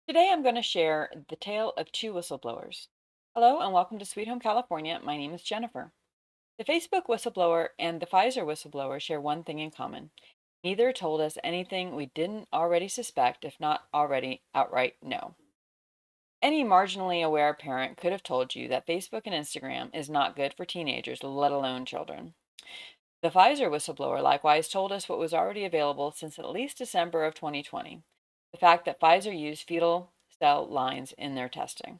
Today I'm going to share the tale of two whistleblowers. Hello and welcome to Sweet Home California. My name is Jennifer. The Facebook whistleblower and the Pfizer whistleblower share one thing in common. Neither told us anything we didn't already suspect, if not already outright know. Any marginally aware parent could have told you that Facebook and Instagram is not good for teenagers, let alone children. The Pfizer whistleblower likewise told us what was already available since at least December of 2020, the fact that Pfizer used fetal cell lines in their testing.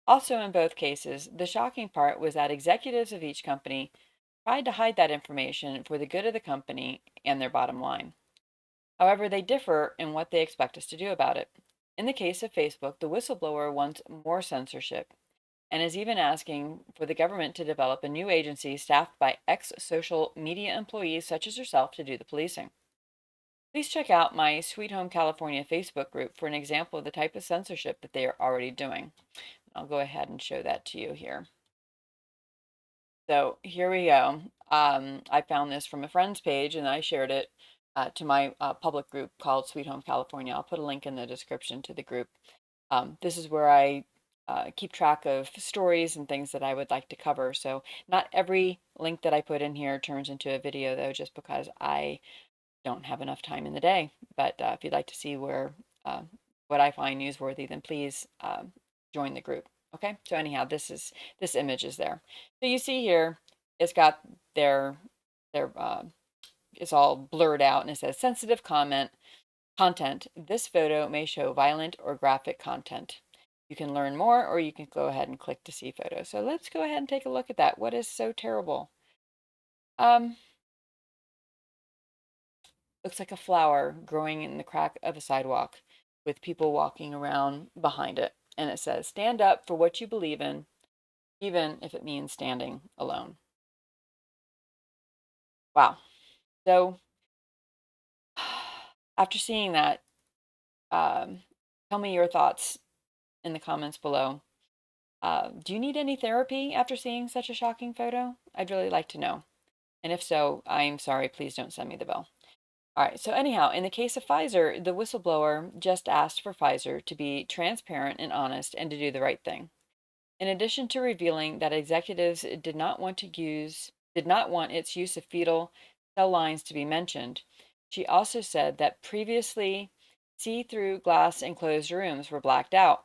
Also, in both cases, the shocking part was that executives of each company tried to hide that information for the good of the company and their bottom line. However, they differ in what they expect us to do about it. In the case of Facebook, the whistleblower wants more censorship and is even asking for the government to develop a new agency staffed by ex social media employees such as herself to do the policing. Please check out my Sweet Home California Facebook group for an example of the type of censorship that they are already doing. I'll go ahead and show that to you here. So here we go. I found this from a friend's page and I shared it to my public group called Sweet Home California. I'll put a link in the description to the group. This is where I keep track of stories and things that I would like to cover. So not every link that I put in here turns into a video though, just because I don't have enough time in the day. But if you'd like to see where what I find newsworthy, then please join the group. Okay. So anyhow, this image is there. So you see here, it's got their it's all blurred out and it says sensitive content. This photo may show violent or graphic content. You can learn more or you can go ahead and click to see photos. So let's go ahead and take a look at that. What is so terrible? Um, Looks like a flower growing in the crack of a sidewalk with people walking around behind it. And it says, stand up for what you believe in, even if it means standing alone. Wow. So after seeing that, tell me your thoughts in the comments below. Do you need any therapy after seeing such a shocking photo? I'd really like to know. And if so, I'm sorry, please don't send me the bill. All right, so anyhow, in the case of Pfizer, the whistleblower just asked for Pfizer to be transparent and honest and to do the right thing. In addition to revealing that executives did not want its use of fetal cell lines to be mentioned, she also said that previously see-through glass enclosed rooms were blacked out.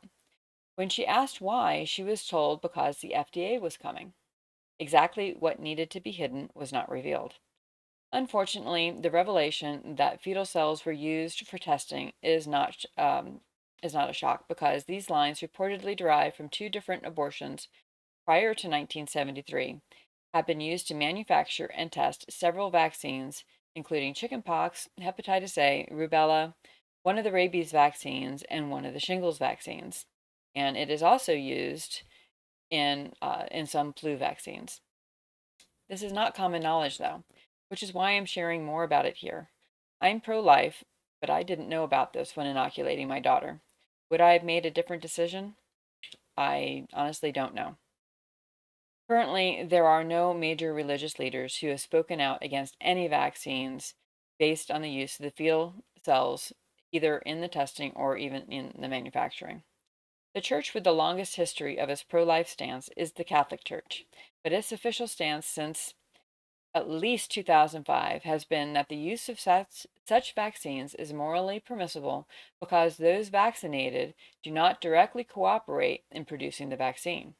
When she asked why, she was told because the FDA was coming. Exactly what needed to be hidden was not revealed. Unfortunately, the revelation that fetal cells were used for testing is not a shock because these lines reportedly derived from two different abortions prior to 1973 have been used to manufacture and test several vaccines, including chickenpox, hepatitis A, rubella, one of the rabies vaccines, and one of the shingles vaccines. And it is also used in some flu vaccines. This is not common knowledge, though, which is why I'm sharing more about it here. I'm pro life, but I didn't know about this when inoculating my daughter. Would I have made a different decision? I honestly don't know. Currently, there are no major religious leaders who have spoken out against any vaccines based on the use of the fetal cells, either in the testing or even in the manufacturing. The church with the longest history of its pro life stance is the Catholic Church, but its official stance since at least 2005 has been that the use of such vaccines is morally permissible because those vaccinated do not directly cooperate in producing the vaccine.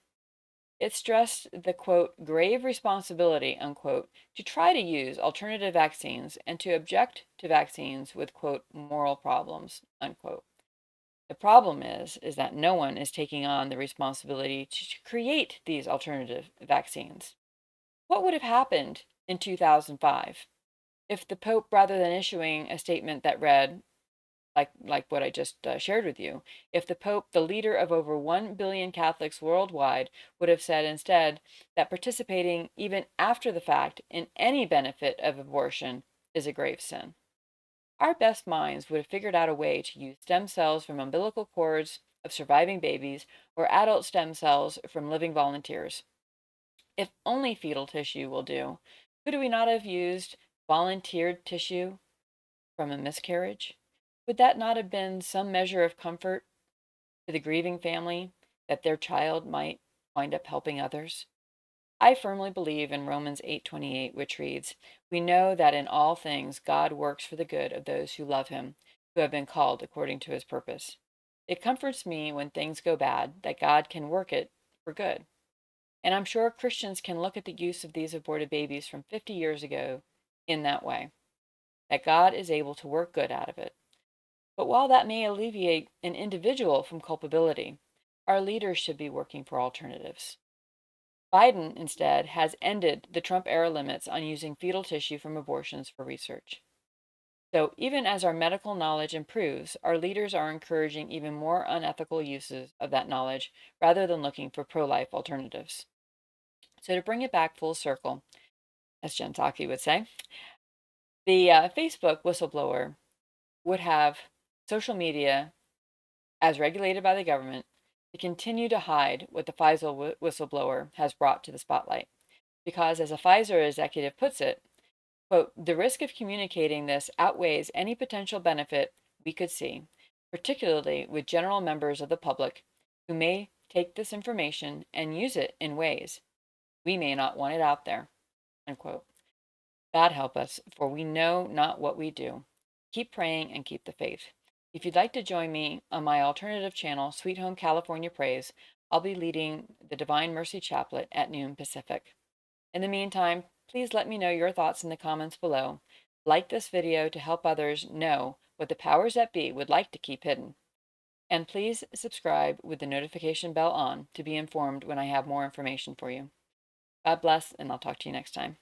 It stressed the quote, grave responsibility, unquote, to try to use alternative vaccines and to object to vaccines with quote, moral problems, unquote. The problem is that no one is taking on the responsibility to create these alternative vaccines. What would have happened in 2005 if the Pope, rather than issuing a statement that read, like what I just shared with you, if the Pope, the leader of over 1 billion Catholics worldwide, would have said instead that participating even after the fact in any benefit of abortion is a grave sin? Our best minds would have figured out a way to use stem cells from umbilical cords of surviving babies or adult stem cells from living volunteers. If only fetal tissue will do, could we not have used volunteered tissue from a miscarriage? Would that not have been some measure of comfort? to the grieving family that their child might wind up helping others? I firmly believe in Romans 8:28, which reads, "We know that in all things God works for the good of those who love him, who have been called according to his purpose." It comforts me when things go bad that God can work it for good. And I'm sure Christians can look at the use of these aborted babies from 50 years ago in that way, that God is able to work good out of it. But while that may alleviate an individual from culpability, our leaders should be working for alternatives. Biden, instead, has ended the Trump era limits on using fetal tissue from abortions for research. So, even as our medical knowledge improves, our leaders are encouraging even more unethical uses of that knowledge rather than looking for pro life alternatives. So, to bring it back full circle, as Jen Psaki would say, the Facebook whistleblower would have social media, as regulated by the government, to continue to hide what the Pfizer whistleblower has brought to the spotlight. Because, as a Pfizer executive puts it, quote, "The risk of communicating this outweighs any potential benefit we could see, particularly with general members of the public who may take this information and use it in ways we may not want it out there." Unquote. God help us, for we know not what we do. Keep praying and keep the faith. If you'd like to join me on my alternative channel, Sweet Home California Praise, I'll be leading the Divine Mercy Chaplet at noon Pacific. In the meantime, please let me know your thoughts in the comments below. Like this video to help others know what the powers that be would like to keep hidden. And please subscribe with the notification bell on to be informed when I have more information for you. God bless, and I'll talk to you next time.